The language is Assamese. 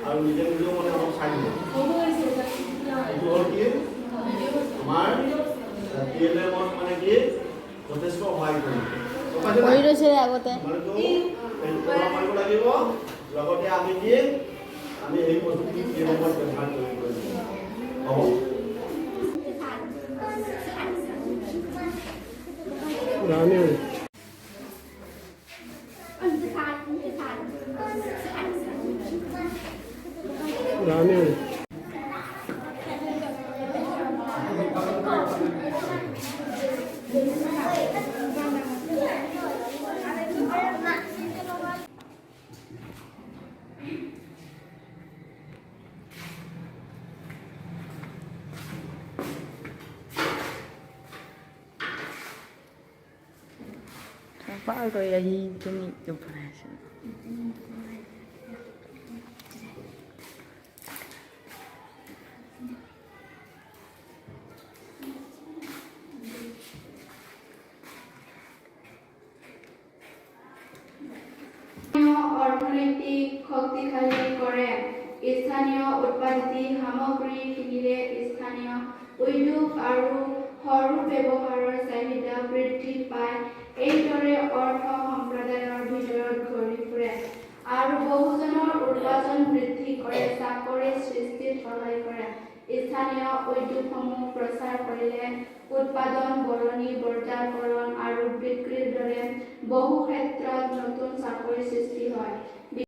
আৰু নিজে নিজেও মানে অলপ চাই দিব এইটো হ'ল কি আমাৰ DLM-ত মানে কি যথেষ্ট সহায় কৰিব আগতে মাৰিব লাগিব লগতে আমি কি আমি এই বস্তুটো DLM-ত ব্যৱহাৰ কৰিব হ'ব Apa rồi gì tôi nghĩ chụp này অৰ্থনৈতিক শক্তিশালী কৰে স্থানীয় উৎপাদিত সামগ্ৰী কিনিলে স্থানীয় উদ্যোগ আৰু সৰু ব্যৱহাৰৰ চাহিদা বৃদ্ধি পায় এইদৰে অৰ্থ সম্প্ৰদায়ৰ ভিতৰত ঘূৰি ফুৰে আৰু বহুজনৰ উপাৰ্জন বৃদ্ধি কৰে চাকৰিৰ সৃষ্টিত সহায় কৰে স্থানীয় উদ্যোগসমূহ প্ৰচাৰ কৰিলে উৎপাদন বৰণী বজাৰকৰণ আৰু বিক্ৰীৰ দৰে বহু ক্ষেত্ৰত নতুন চাকৰিৰ সৃষ্টি হয়